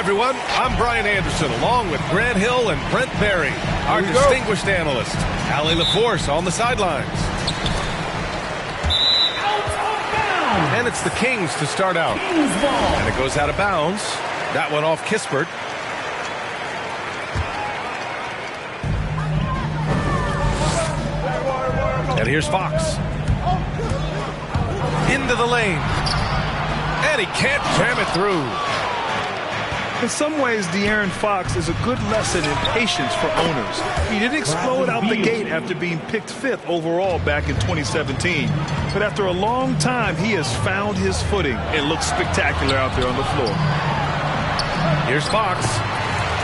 everyone. I'm Brian Anderson, along with Grant Hill and Brent Barry, our distinguished analyst. Allie LaForce on the sidelines. And it's the Kings to start out. And it goes out of bounds. That one off Kispert. And here's Fox. Into the lane. And he can't jam it through. In some ways, De'Aaron Fox is a good lesson in patience for owners. He didn't explode out the gate after being picked 5th overall back in 2017. But after a long time, he has found his footing and looks spectacular out there on the floor. Here's Fox.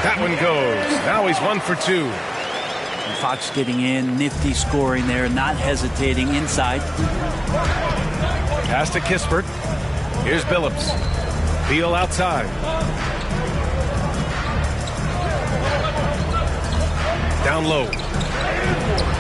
That one goes. Now he's 1 for 2. And Fox getting in, nifty scoring there, not hesitating inside. Pass to Kispert. Here's Billups. Beal outside. Down low.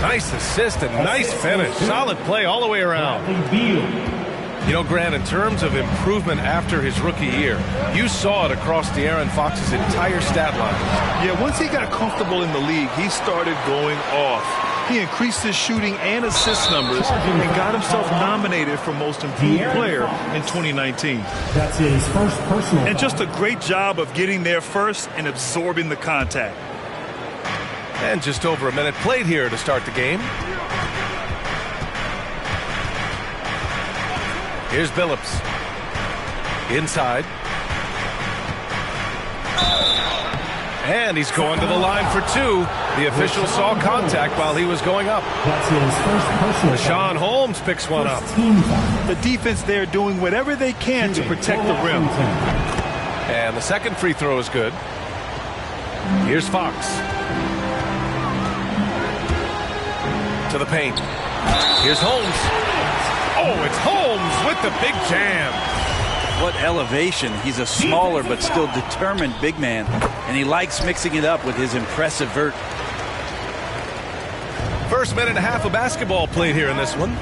Nice assist and nice finish. Solid play all the way around. You know, Grant, in terms of improvement after his rookie year, you saw it across De'Aaron Fox's entire stat line. Yeah, once he got comfortable in the league, he started going off. He increased his shooting and assist numbers and got himself nominated for Most Improved Player in 2019. That's his first personal. And just a great job of getting there first and absorbing the contact. And just over a minute played here to start the game. Here's Billups. Inside. And he's going to the line for 2. The official saw contact while he was going up. That's his first personal. Rashawn Holmes picks one up. The defense there doing whatever they can to protect the rim. And the second free throw is good. Here's Fox. To the paint. Here's Holmes. Oh, it's Holmes with the big jam. What elevation. He's a smaller but still determined big man, and he likes mixing it up with his impressive vert. First minute and a half of basketball played here in this one.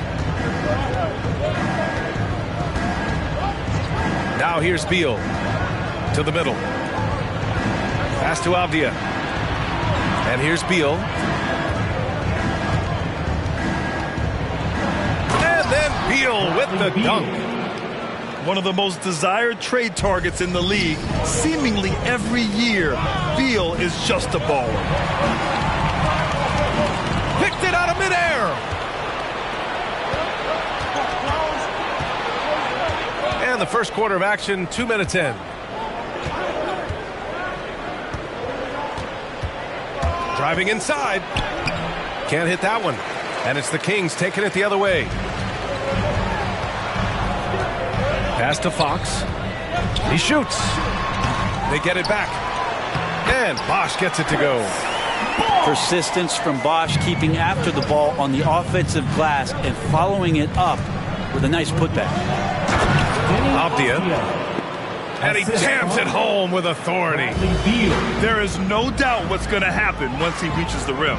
Now here's Beal to the middle. Pass to Avdia. And here's Beal. Beal with the dunk. One of the most desired trade targets in the league. Seemingly every year, Beal is just a baller. Picked it out of midair. And the first quarter of action, 2 minutes in. Driving inside. Can't hit that one. And it's the Kings taking it the other way. Pass to Fox. He shoots. They get it back. And Bosch gets it to go. Persistence from Bosch, keeping after the ball on the offensive glass and following it up with a nice putback. Avdia. And he jams it home with authority. There is no doubt what's going to happen once he reaches the rim.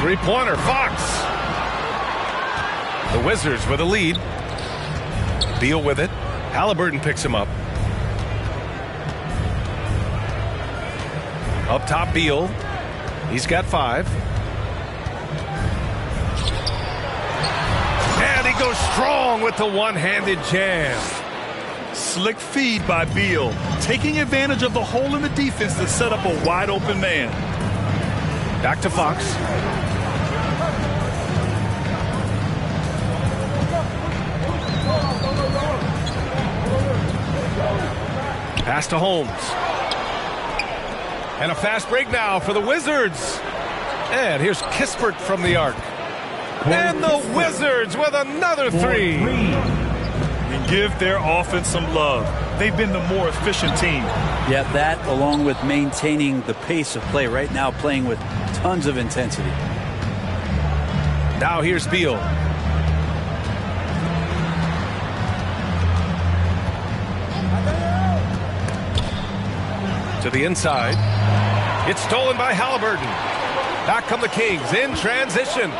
Three-pointer, Fox. The Wizards with a lead. Beal with it. Halliburton picks him up. Up top, Beal. He's got 5. And he goes strong with the one-handed jam. Slick feed by Beal, taking advantage of the hole in the defense to set up a wide-open man. Back to Fox. Pass to Holmes. And a fast break now for the Wizards. And here's Kispert from the arc. And the Wizards with another 3. And give their offense some love. They've been the more efficient team. Yeah, that along with maintaining the pace of play right now, playing with tons of intensity. Now here's Beal. To the inside. It's stolen by Halliburton. Back come the Kings in transition.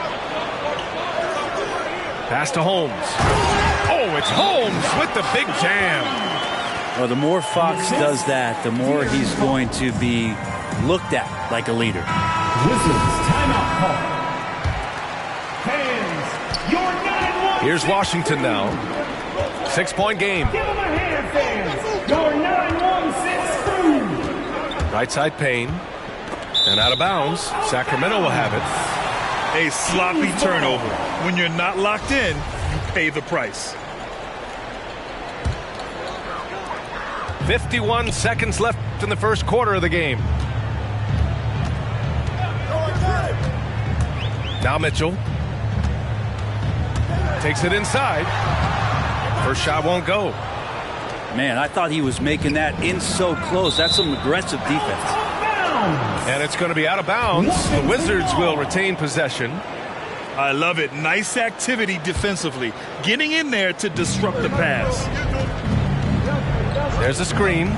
Pass to Holmes. Oh, it's Holmes with the big jam. Well, the more Fox does that, the more he's going to be looked at like a leader. Wizards timeout call. Fans, your 9-1. Here's Washington now. 6-point game. Give him a hand, fans. Your 9-1 6 through. Right side Payne. And out of bounds. Sacramento will have it. A sloppy turnover. When you're not locked in, you pay the price. 51 seconds left in the first quarter of the game. Now Mitchell. Takes it inside. First shot won't go. Man, I thought he was making that in so close. That's some aggressive defense. And it's going to be out of bounds. The Wizards will retain possession. I love it. Nice activity defensively. Getting in there to disrupt the pass. There's a screen.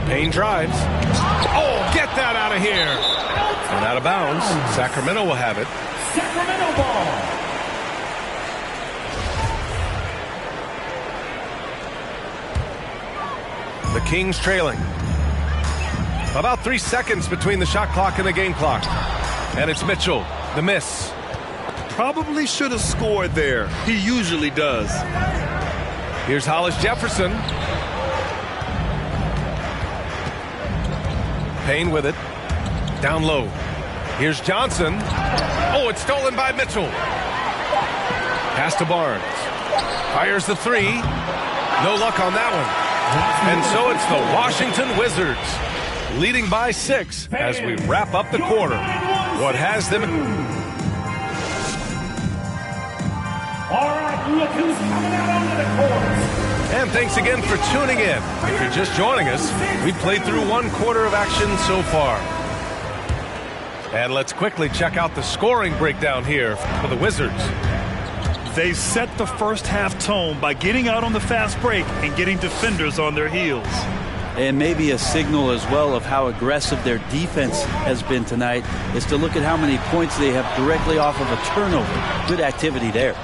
Payne drives. Oh, get that out of here. And out of bounds. Sacramento will have it. Sacramento ball. The Kings trailing. About 3 seconds between the shot clock and the game clock. And it's Mitchell. The miss. Probably should have scored there. He usually does. Here's Hollis Jefferson. Payne with it. Down low. Here's Johnson. Oh, it's stolen by Mitchell. Pass to Barnes. Fires the three. No luck on that one. And so it's the Washington Wizards leading by 6 as we wrap up the quarter. What has them... All right, look who's coming out onto the court. And thanks again for tuning in. If you're just joining us, we've played through 1 quarter of action so far. And let's quickly check out the scoring breakdown here for the Wizards. They set the first half tone by getting out on the fast break and getting defenders on their heels. And maybe a signal as well of how aggressive their defense has been tonight is to look at how many points they have directly off of a turnover. Good activity there.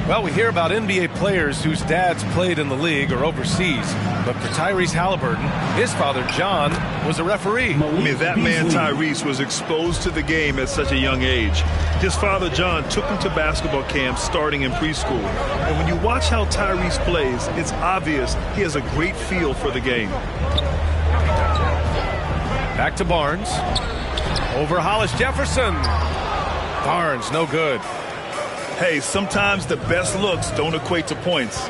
Well, we hear about NBA players whose dads played in the league or overseas. But for Tyrese Halliburton, his father, John, was a referee. I mean, that man, Tyrese, was exposed to the game at such a young age. His father, John, took him to basketball camps starting in preschool. And when you watch how Tyrese plays, it's obvious he has a great feel for the game. Back to Barnes. Over Hollis Jefferson. Barnes, no good. Hey, sometimes the best looks don't equate to points.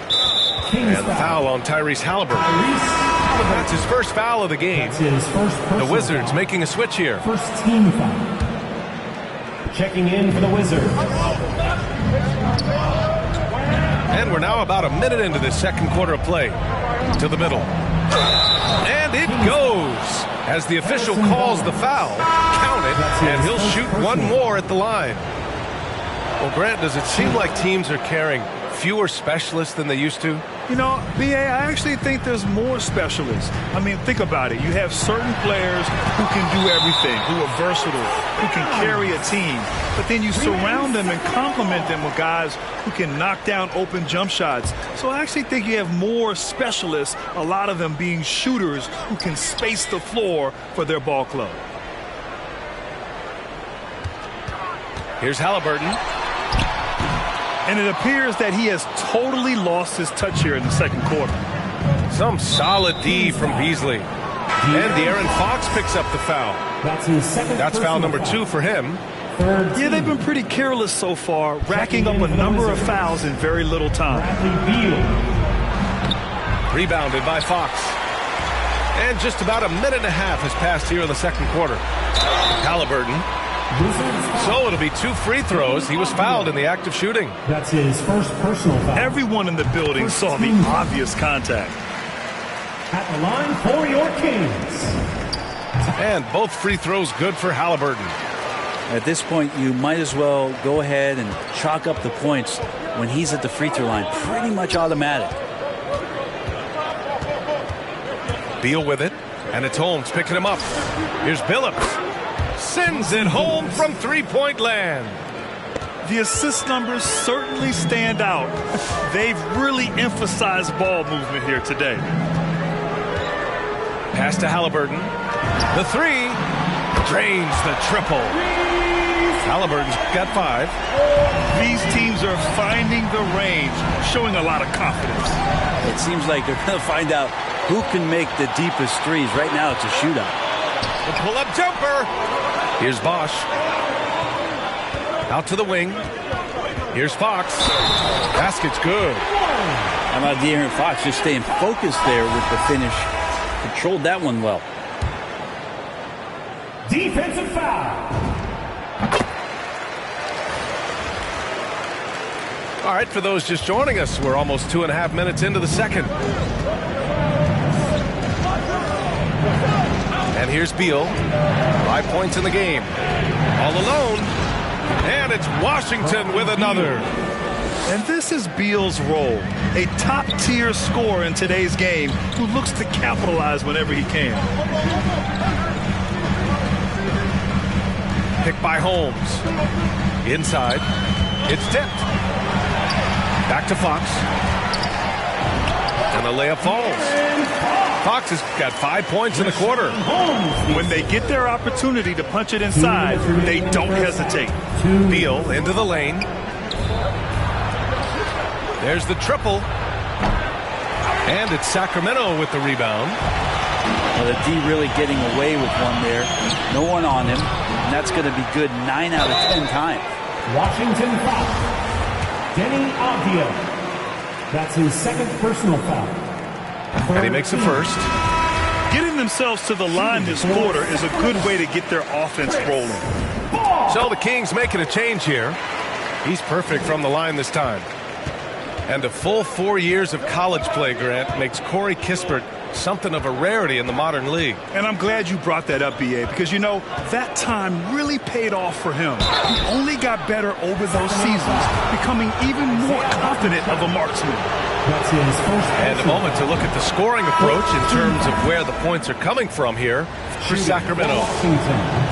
And the foul on Tyrese Halliburton. That's his first foul of the game. The Wizards making a switch here. First team foul. Checking in for the Wizards. And we're now about a minute into this second quarter of play. To the middle. And it goes. As the official calls the foul, count it, and he'll shoot 1 more at the line. Well, Grant, does it seem like teams are carrying fewer specialists than they used to? You know, B.A., I actually think there's more specialists. I mean, think about it. You have certain players who can do everything, who are versatile, who can carry a team. But then you surround them and complement them with guys who can knock down open jump shots. So I actually think you have more specialists, a lot of them being shooters who can space the floor for their ball club. Here's Halliburton. And it appears that he has totally lost his touch here in the second quarter. Some solid D from Beasley. And De'Aaron Fox picks up the foul. That's foul number 2 for him. Yeah, they've been pretty careless so far, racking up a number of fouls in very little time. Rebounded by Fox. And just about a minute and a half has passed here in the second quarter. Halliburton. So it'll be 2 free throws. He was fouled in the act of shooting. That's his first personal foul. Everyone in the building saw the obvious contact. At the line for your Kings. And both free throws good for Halliburton. At this point, you might as well go ahead and chalk up the points when he's at the free throw line. Pretty much automatic. Beal with it. And it's Holmes picking him up. Here's Billups. Sends it home from 3-point land. The assist numbers certainly stand out. They've really emphasized ball movement here today. Pass to Halliburton. The three. Drains the triple. Halliburton's got 5. These teams are finding the range, showing a lot of confidence. It seems like they're going to find out who can make the deepest threes. Right now it's a shootout. The pull-up jumper. Here's Bosch. Out to the wing. Here's Fox. Basket's good. How about De'Aaron Fox just staying focused there with the finish? Controlled that one well. Defensive foul. All right, for those just joining us, we're almost 2.5 minutes into the second. And here's Beal. 5 points in the game. All alone. And it's Washington with another. And this is Beal's role. A top-tier scorer in today's game who looks to capitalize whenever he can. Picked by Holmes. Inside. It's tipped. Back to Fox. And the layup falls. Fox has got 5 points in the quarter. When they get their opportunity to punch it inside, they don't hesitate. Beal into the lane. There's the triple. And it's Sacramento with the rebound. Well, the D really getting away with one there. No one on him. And that's going to be good 9 out of 10 times. Washington foul. Denny Avdia. That's his second personal foul. And he makes the first. Getting themselves to the line this quarter is a good way to get their offense rolling. So the Kings making a change here. He's perfect from the line this time. And a full 4 years of college play, Grant, makes Corey Kispert something of a rarity in the modern league. And I'm glad you brought that up, B.A., because, you know, that time really paid off for him. He only got better over those seasons, becoming even more confident of a marksman. And a moment to look at the scoring approach in terms of where the points are coming from here for Sacramento.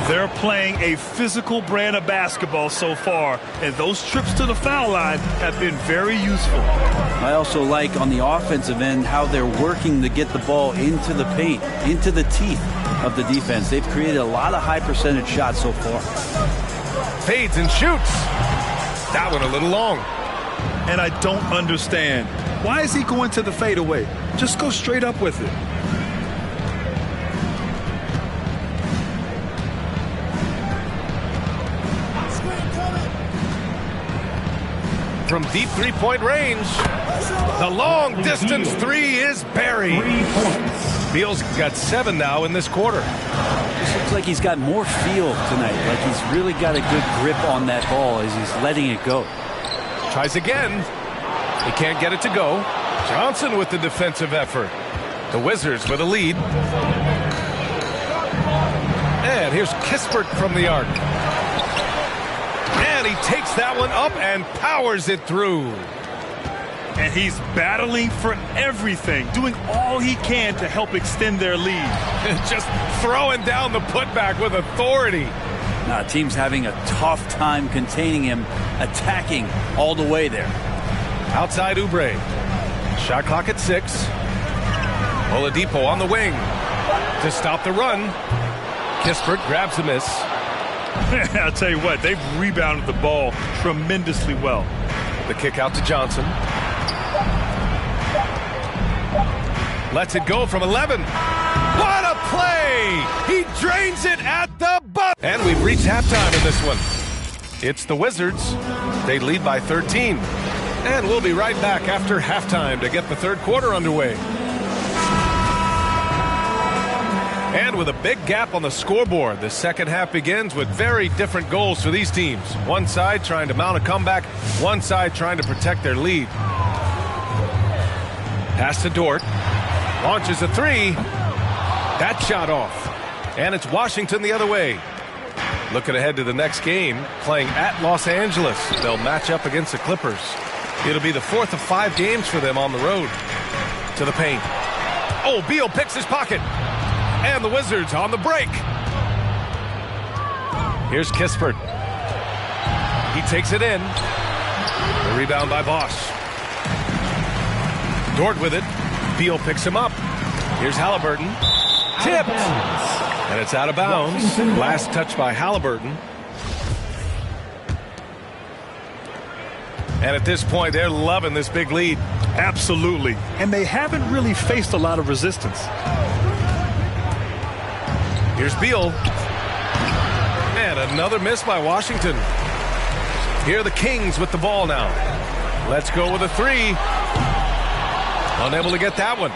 They're playing a physical brand of basketball so far, and those trips to the foul line have been very useful. I also like on the offensive end how they're working to get the ball into the paint, into the teeth of the defense. They've created a lot of high percentage shots so far. Fades and shoots. That one a little long. And I don't understand. Why is he going to the fadeaway? Just go straight up with it. From deep three-point range, the long-distance three is buried. Beal's got 7 now in this quarter. This looks like he's got more feel tonight, like he's really got a good grip on that ball as he's letting it go. Tries again. He can't get it to go. Johnson with the defensive effort. The Wizards with a lead. And here's Kispert from the arc. And he takes that one up and powers it through. And he's battling for everything, doing all he can to help extend their lead. Just throwing down the putback with authority. Now, team's having a tough time containing him, attacking all the way there. Outside Oubre. Shot clock at 6. Oladipo on the wing to stop the run. Kispert grabs the miss. I'll tell you what, they've rebounded the ball tremendously well. The kick out to Johnson. Lets it go from 11. What a play! He drains it at the buzzer. And we've reached halftime in this one. It's the Wizards. They lead by 13. And we'll be right back after halftime to get the third quarter underway. And with a big gap on the scoreboard, the second half begins with very different goals for these teams. One side trying to mount a comeback, one side trying to protect their lead. Pass to Dort. Launches a three. That shot off. And it's Washington the other way. Looking ahead to the next game, playing at Los Angeles. They'll match up against the Clippers. It'll be the 4th of 5 games for them on the road. To the paint. Oh, Beal picks his pocket. And the Wizards on the break. Here's Kispert. He takes it in. The rebound by Bosch. Dort with it. Beal picks him up. Here's Halliburton. Tipped. And it's out of bounds. Last touch by Halliburton. And at this point, they're loving this big lead. Absolutely. And they haven't really faced a lot of resistance. Here's Beal. And another miss by Washington. Here are the Kings with the ball now. Let's go with a three. Unable to get that one.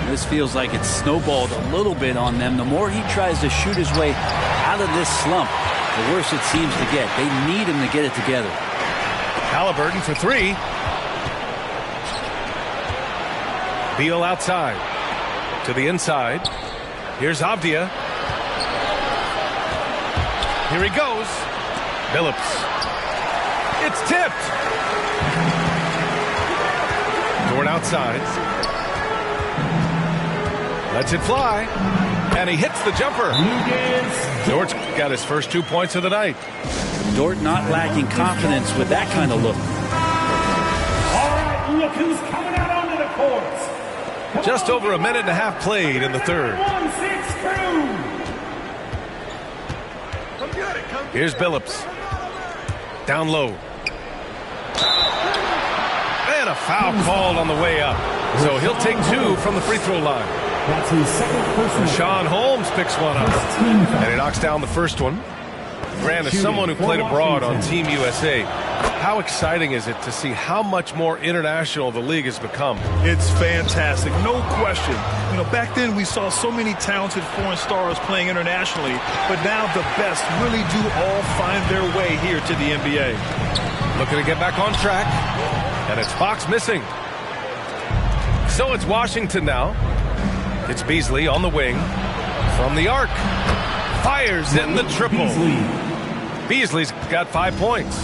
This feels like it's snowballed a little bit on them. The more he tries to shoot his way out of this slump, the worse it seems to get. They need him to get it together. Halliburton for three. Beal outside. To the inside. Here's Avdia. Here he goes. Phillips. It's tipped. Dort outside. Lets it fly. And he hits the jumper. Dort's got his first 2 points of the night. Dort not lacking confidence with that kind of look. All right, look who's coming out onto the court. Just over a minute and a half played in the third. 1-6 crew. Here's Phillips. Down low. And a foul called on the way up. So he'll take two from the free throw line. That's his second personal. Sean Holmes picks one up. And he knocks down the first one. Grant, as someone who played abroad on Team USA, how exciting is it to see how much more international the league has become? It's fantastic, no question. You know, back then we saw so many talented foreign stars playing internationally, but now the best really do all find their way here to the NBA. Looking to get back on track, and it's Fox missing. So it's Washington now. It's Beasley on the wing from the arc. Fires in the triple. Beasley's got 5 points.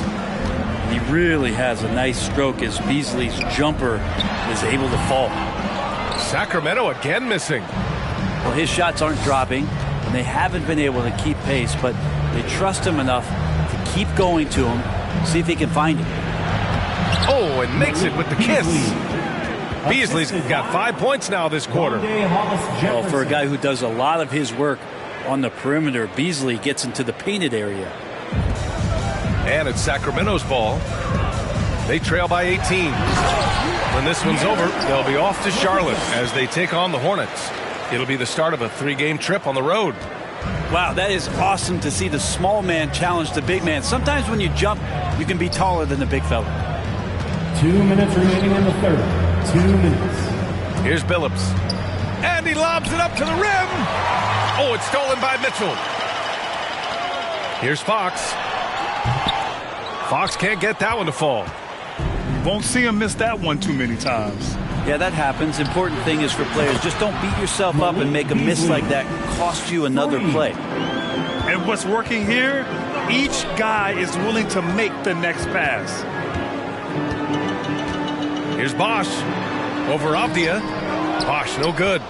He really has a nice stroke as Beasley's jumper is able to fall. Sacramento again missing. Well, his shots aren't dropping, and they haven't been able to keep pace, but they trust him enough to keep going to him, see if he can find it. Oh, and makes it with the kiss. Beasley's got 5 points now this quarter. Well, for a guy who does a lot of his work on the perimeter, Beasley gets into the painted area. And it's Sacramento's ball. They trail by 18. When this one's over, they'll be off to Charlotte as they take on the Hornets. It'll be the start of a 3-game trip on the road. Wow, that is awesome to see the small man challenge the big man. Sometimes when you jump, you can be taller than the big fella. 2 minutes remaining in the third. 2 minutes. Here's Phillips. And he lobs it up to the rim. Oh, it's stolen by Mitchell. Here's Fox. Fox can't get that one to fall. Won't see him miss that one too many times. Yeah, that happens. Important thing is for players, just don't beat yourself up and make a miss like that cost you another play. And what's working here, each guy is willing to make the next pass. Here's Bosch over Avdia. Bosch, no good.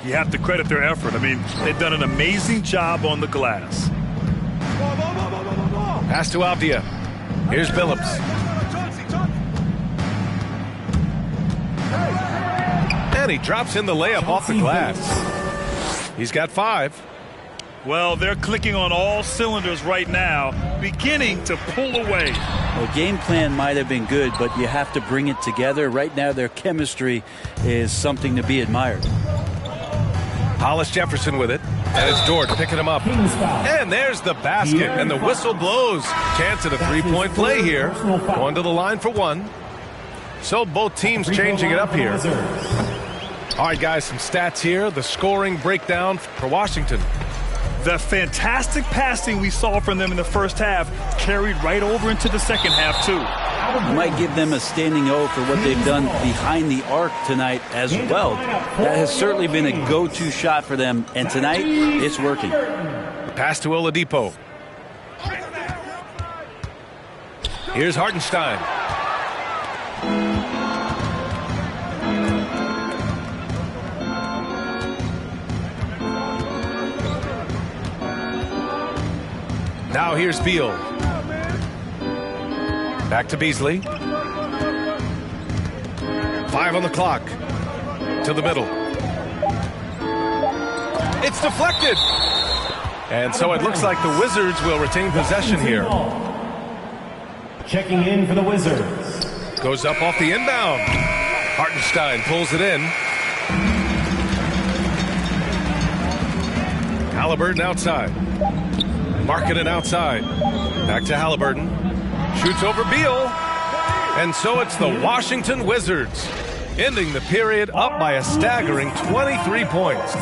You have to credit their effort. I mean, they've done an amazing job on the glass. Pass to Avdia. Here's Phillips. And he drops in the layup off the glass. He's got 5. Well, they're clicking on all cylinders right now, beginning to pull away. Well, game plan might have been good, but you have to bring it together. Right now, their chemistry is something to be admired. Hollis Jefferson with it. And it's Dort picking him up. And there's the basket. And the whistle blows. Chance at a 3-point play here. Going to the line for one. So both teams changing it up here. All right, guys, some stats here. The scoring breakdown for Washington. The fantastic passing we saw from them in the first half carried right over into the second half, too. You might give them a standing O for what they've done behind the arc tonight as well. That has certainly been a go-to shot for them, and tonight it's working. Pass to Oladipo. Here's Hartenstein. Now here's Beal. Back to Beasley. 5 on the clock. To the middle. It's deflected. And so it looks like the Wizards will retain possession here. Checking in for the Wizards. Goes up off the inbound. Hartenstein pulls it in. Halliburton outside. Markkanen outside. Back to Halliburton. Shoots over Beal. And so it's the Washington Wizards, ending the period up by a staggering 23 points.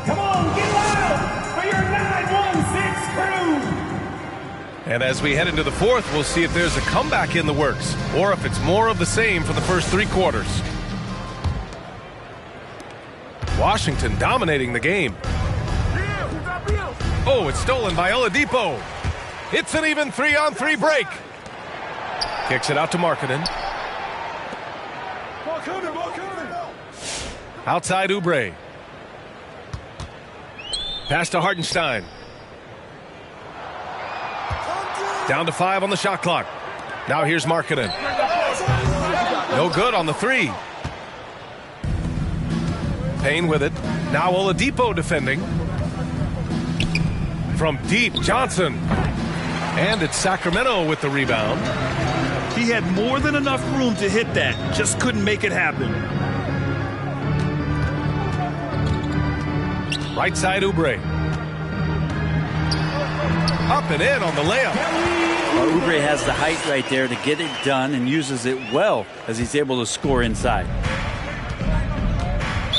Come on, get loud for your 916 crew. And as we head into the fourth, we'll see if there's a comeback in the works or if it's more of the same for the first 3 quarters. Washington dominating the game. Oh, it's stolen by Oladipo. It's an even 3-on-3 break. Kicks it out to Markkanen. Outside Oubre. Pass to Hartenstein. Down to 5 on the shot clock. Now here's Markkanen. No good on the 3. Payne with it. Now Oladipo defending. From deep, Johnson. And it's Sacramento with the rebound. He had more than enough room to hit that. Just couldn't make it happen. Right side Oubre. Up and in on the layup. Oubre has the height right there to get it done and uses it well as he's able to score inside.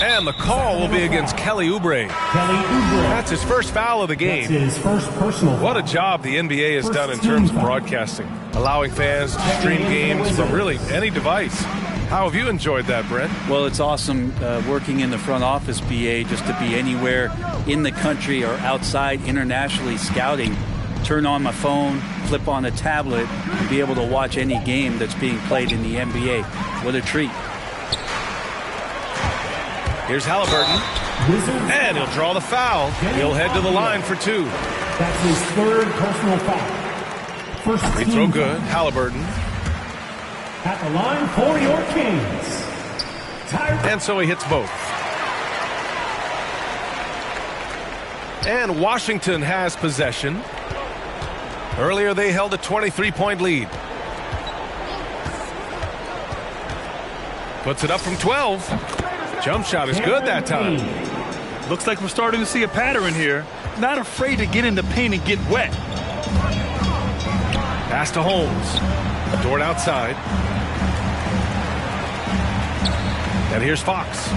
And the call will be against Kelly Oubre. That's his first foul of the game. That's his first personal foul. What a job the NBA has done in terms of broadcasting, allowing fans to stream games from really any device. How have you enjoyed that, Brent? Well, it's awesome working in the front office, BA, just to be anywhere in the country or outside internationally scouting. Turn on my phone, flip on a tablet, and be able to watch any game that's being played in the NBA. What a treat. Here's Halliburton. And he'll draw the foul. He'll head to the line for 2. That's his third personal foul. First Free throw good. Halliburton. At the line for your Kings. And so he hits both. And Washington has possession. Earlier they held a 23-point lead. Puts it up from 12. Jump shot is good that time. Looks like we're starting to see a pattern here. Not afraid to get in the paint and get wet. Pass to Holmes. Dort outside. And here's Fox.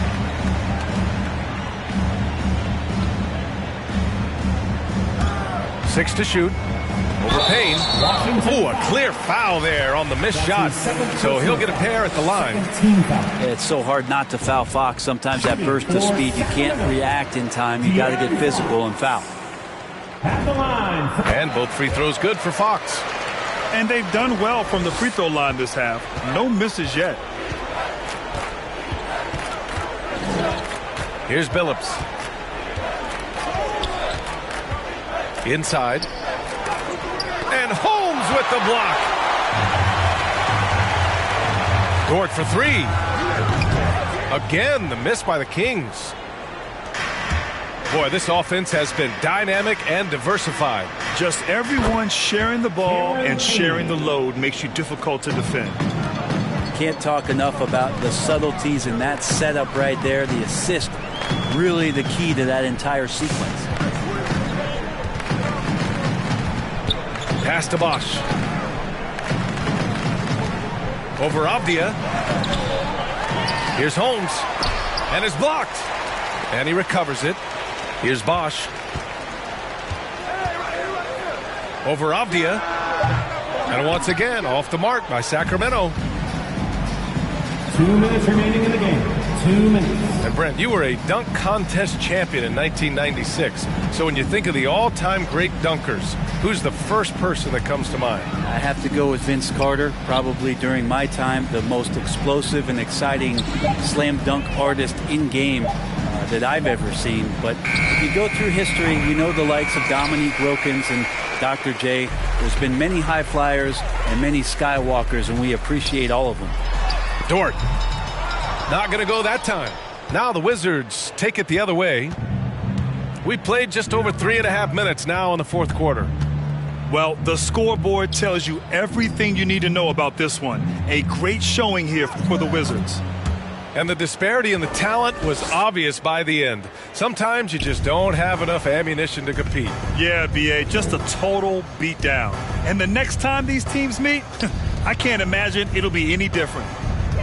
Six to shoot. Over Payne. Oh, a clear foul there on the missed shot. So he'll get a pair at the line. It's so hard not to foul Fox. Sometimes that burst of speed, you can't react in time. You got to get physical and foul. At the line. And both free throws good for Fox. And they've done well from the free throw line this half. No misses yet. Here's Billups. Inside. And Holmes with the block. Dort for 3. Again, the miss by the Kings. Boy, this offense has been dynamic and diversified. Just everyone sharing the ball and sharing the load makes you difficult to defend. Can't talk enough about the subtleties in that setup right there. The assist, really the key to that entire sequence. Pass to Bosch. Over Avdia. Here's Holmes. And it's blocked. And he recovers it. Here's Bosch. Over Avdia. And once again, off the mark by Sacramento. 2 minutes remaining in the game. 2 minutes. And Brent, you were a dunk contest champion in 1996. So when you think of the all-time great dunkers, who's the first person that comes to mind? I have to go with Vince Carter. Probably during my time, the most explosive and exciting slam dunk artist in game. that I've ever seen. But if you go through history, we know the likes of Dominique Wilkins and Dr. J. There's been many high flyers and many skywalkers, and we appreciate all of them. Dort. Not going to go that time. Now the Wizards take it the other way. We played just over 3.5 minutes now in the fourth quarter. Well, the scoreboard tells you everything you need to know about this one. A great showing here for the Wizards. And the disparity in the talent was obvious by the end. Sometimes you just don't have enough ammunition to compete. Yeah, B.A., just a total beatdown. And the next time these teams meet, I can't imagine it'll be any different.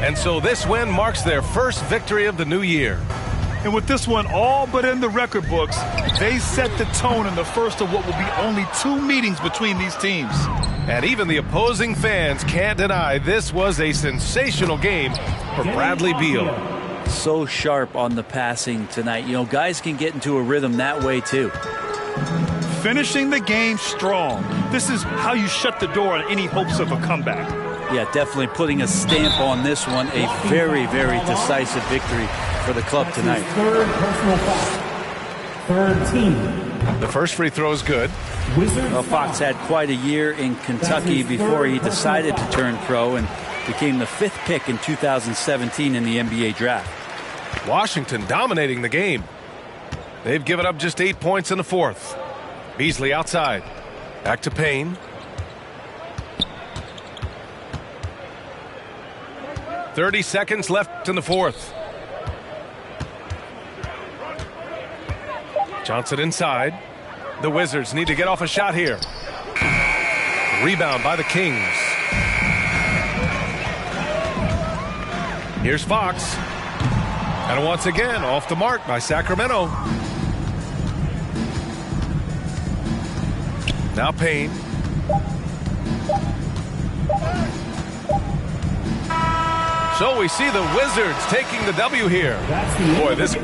And so this win marks their first victory of the new year. And with this one all but in the record books, they set the tone in the first of what will be only 2 meetings between these teams. And even the opposing fans can't deny this was a sensational game for Bradley Beal. So sharp on the passing tonight. You know, guys can get into a rhythm that way too. Finishing the game strong. This is how you shut the door on any hopes of a comeback. Yeah, definitely putting a stamp on this one. A very, very decisive victory for the club tonight. Third personal foul. Third team. The first free throw is good. Well, Fox had quite a year in Kentucky before he decided to turn pro and became the 5th pick in 2017 in the NBA draft. Washington dominating the game. They've given up just 8 points in the fourth. Beasley outside. Back to Payne. 30 seconds left in the fourth. Johnson inside. The Wizards need to get off a shot here. Rebound by the Kings. Here's Fox. And once again, off the mark by Sacramento. Now Payne. So we see the Wizards taking the W here. Boy, this